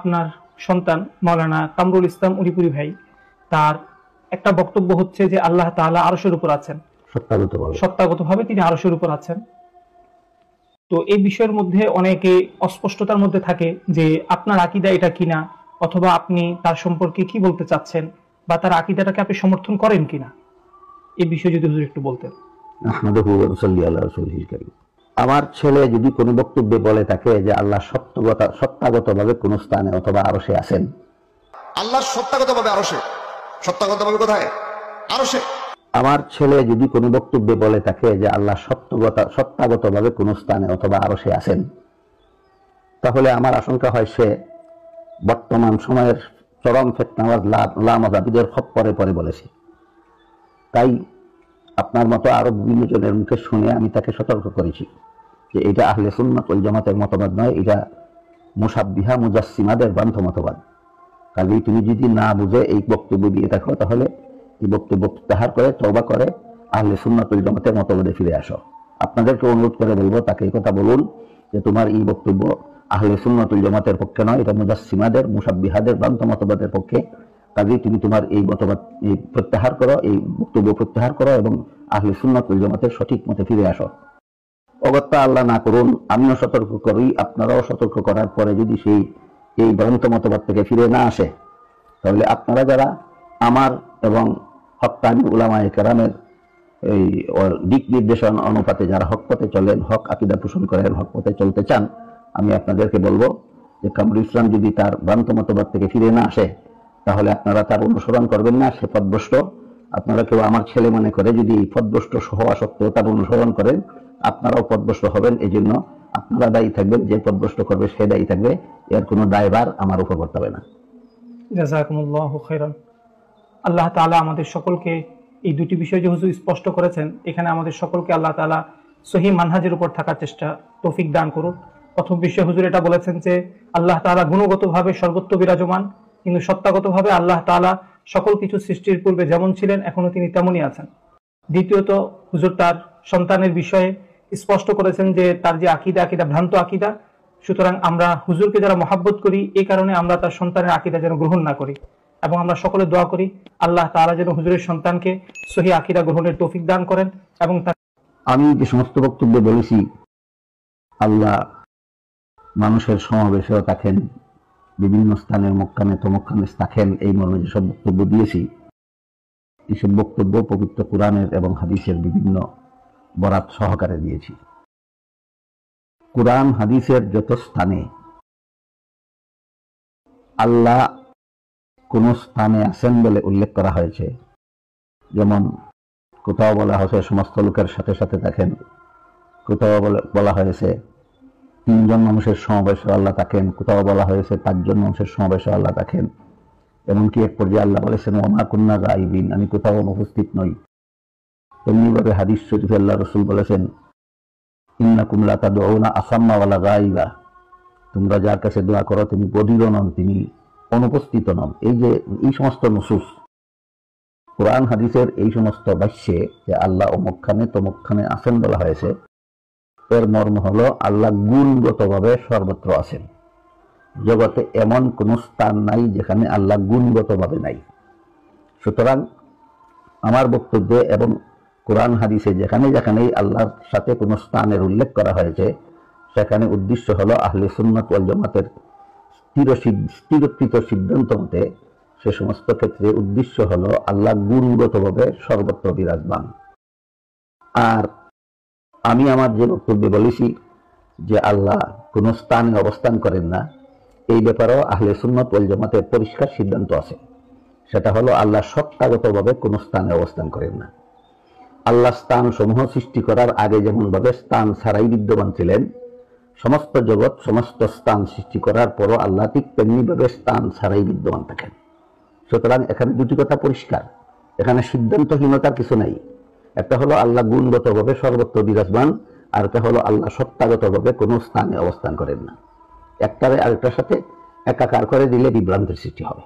আপনার সন্তান মাওলানা কামরুল ইসলাম উলিপুরি ভাই, তার একটা বক্তব্য হচ্ছে যে আল্লাহ তাআলা আরশের উপর আছেন, সত্তাগতভাবে তিনি আরশের উপর আছেন। তো এই বিষয়ের মধ্যে অনেকে অস্পষ্টতার মধ্যে থাকে যে আপনার আকীদা এটা কিনা, অথবা আপনি তার সম্পর্কে কি বলতে চাচ্ছেন, বা তার আকীদাটাকে আপনি সমর্থন করেন কিনা, এই বিষয়ে যদি হুজুর একটু বলতেন। আমার ছেলে যদি কোনো বক্তব্যে বলে থাকে যে আল্লাহ সত্তাগতভাবে কোন স্থানে অথবা আরশে আছেন, আল্লাহ সত্তাগতভাবে আরশে, সত্তাগতভাবে কোথায়? আরশে। আমার ছেলে যদি কোনো বক্তব্যে বলে থাকে যে আল্লাহ সত্তাগতভাবে কোন স্থানে অথবা আরশে আছেন, তাহলে আমার আশঙ্কা হয় সে বর্তমান সময়ের চরম ফিতনাবাজ লামাযাবিদের খপ্পরে পরে বলেছে। তাই আপনার মতো আরো বিভিন্ন জনের মুখে শুনে আমি তাকে সতর্ক করেছি যে এটা আহলে সুন্নাত ওয়াল জামাতের মতবাদ নয়, এটা মুশাব্বিহা মুজাসসিমাদের ভ্রান্ত মতবাদ। কাজেই তুমি যদি না বুঝে এই বক্তব্য দিয়ে থাকো, তাহলে এই বক্তব্য প্রত্যাহার করে তওবা করে আহলে সুন্নাত ওয়াল জামাতের মতবাদে ফিরে আসো। আপনাদেরকে অনুরোধ করে বলবো, তাকে এই কথা বলুন যে তোমার এই বক্তব্য আহলে সুন্নাত ওয়াল জামাতের পক্ষে নয়, এটা মুজাসসিমাদের মুশাব্বিহাদের ভ্রান্ত মতবাদের পক্ষে। কাজেই তুমি তোমার এই মতবাদ প্রত্যাহার করো, এই বক্তব্য প্রত্যাহার করো এবং আহলে সুন্নাত ওয়াল জামাতের সঠিক মতে ফিরে আসো। অগত্যা আল্লাহ না করুন, আমিও সতর্ক করি, আপনারাও সতর্ক করার পরে যদি এই ভ্রান্ত মতবাদ থেকে ফিরে না আসে, তাহলে আপনারা যারা আমার এবং হক্কানি উলামায়ে কেরামের এই দিক নির্দেশন অনুপাতে যারা হক পথে চলেন, হক আকীদা পোষণ করেন, হক পথে চলতে চান, আমি আপনাদেরকে বলবো যে কামরুল ইসলাম যদি তার ভ্রান্ত মতবাদ থেকে ফিরে না আসে, তাহলে আপনারা তার অনুসরণ করবেন না, সে পথভ্রষ্ট। আপনারা কেউ আমার ছেলে মনে করে যদি পথভ্রষ্ট হওয়া সত্ত্বেও তার অনুসরণ করেন, আপনারাও পথভ্রষ্ট হবেন। এই জন্য আপনারা দায়ী থাকবেন, যে পথভ্রষ্ট করবে সে দায়ী থাকবে, এর কোনো দায়ভার আমার উপর করতে হবে না। জাযাকুমুল্লাহু খাইরান। আল্লাহ তাআলা আমাদের সকলকে এই দুটি বিষয় যে হুজুর স্পষ্ট করেছেন, এখানে আমাদের সকলকে আল্লাহ তাআলা সহিহ মানহাজের উপর থাকার চেষ্টা তৌফিক দান করুন। প্রথম বিষয় হুজুর এটা বলেছেন যে আল্লাহ তাআলা গুণগতভাবে সর্বত্র বিরাজমান, কিন্তু সত্তাগতভাবে আল্লাহ তাআলা সকল কিছু সৃষ্টির পূর্বে যেমন ছিলেন এখনো তিনি তেমনই আছেন। দ্বিতীয়ত হুজুর তার সন্তানের বিষয়ে স্পষ্ট করেছেন যে তার যে আকীদা ভ্রান্ত আকীদা, সুতরাং আমরা হুজুরকে যারা মহাব্বত করি এই কারণে আমরা তার সন্তানের আকীদা যেন গ্রহণ না করি, এবং আমরা সকলে দোয়া করি আল্লাহ তাআলা যেন হুজুরের সন্তানকে সহিহ আকীদা গ্রহণের তৌফিক দান করেন। এবং আমি যে সমস্ত বক্তব্য বলেছি, আল্লাহ মানুষের সমাবেশেও থাকেন, বিভিন্ন স্থানের মক্কানে তমক্কানে থাকেন, এই মর্মে যেসব বক্তব্য দিয়েছি, এইসব বক্তব্য পবিত্র কুরআনের এবং হাদিসের বিভিন্ন বরাত সহকারে দিয়েছি। কুরআন হাদিসের যত স্থানে আল্লাহ কোন স্থানে আছেন বলে উল্লেখ করা হয়েছে, যেমন কোথাও বলা হয়েছে সমস্ত লোকের সাথে সাথে থাকেন, কোথাও বলা হয়েছে 3 জন মানুষের সমাবেশে আল্লাহ থাকেন, কোথাও বলা হয়েছে 5 জন মানুষের সমাবেশে আল্লাহ থাকেন, এমনকি এক পর্যায়ে আল্লাহ বলেছেন ওমা কুন্না গায়বিন, আমি কোথাও অনুপস্থিত নই। তেমনিভাবে হাদিস শরীফে আল্লাহ রাসূল বলেছেন ইন্নাকুম লা তাদউনা আসাম্মা ওয়ালা গায়বা, তোমরা যার কাছে দোয়া করো তিনি বধির নন, তিনি অনুপস্থিত নন। এই যে এই সমস্ত নুসুস কুরআন হাদিসের এই সমস্ত বাক্যে যে আল্লাহ অমুকখানে তমুকখানে আছেন বলা হয়েছে, এর মর্ম হলো আল্লাহ গুণগতভাবে সর্বত্র আছেন। জগতে এমন কোন স্থান নাই যেখানে আল্লাহ গুণগতভাবে নাই। সুতরাং আমার বক্তব্যে এবং কোরআন হাদিসে যেখানে যেখানেই আল্লাহর সাথে কোনো স্থানের উল্লেখ করা হয়েছে, সেখানে উদ্দেশ্য হলো আহলে সুন্নাত ওয়াল জামাতের স্থিরকৃত সিদ্ধান্ত মতে সে সমস্ত ক্ষেত্রে উদ্দেশ্য হলো আল্লাহ গুণগতভাবে সর্বত্র বিরাজমান। আর আমি আমার যে বক্তব্যে বলেছি যে আল্লাহ কোন স্থানে অবস্থান করেন না, এই ব্যাপারেও আহলে সুন্নাত ওয়াল জামাতের পরিষ্কার সিদ্ধান্ত আছে। সেটা হলো আল্লাহ সত্তাগতভাবে কোন স্থানে অবস্থান করেন না। আল্লাহ স্থান সমূহ সৃষ্টি করার আগে যেমন ভাবে স্থান ছাড়াই বিদ্যমান ছিলেন, সমস্ত জগৎ সমস্ত স্থান সৃষ্টি করার পরও আল্লাহ ঠিক তেমনি ভাবে স্থান ছাড়াই বিদ্যমান থাকেন। সুতরাং এখানে দুটি কথা পরিষ্কার, এখানে সিদ্ধান্তহীনতার কিছু নাই। একটা হলো আল্লাহ গুণগতভাবে সর্বত্র বিরাজমান, আর একটা হলো আল্লাহ সত্তাগতভাবে কোনো স্থানে অবস্থান করেন না। একটারে আরেকটার সাথে একাকার করে দিলে বিভ্রান্তির সৃষ্টি হবে।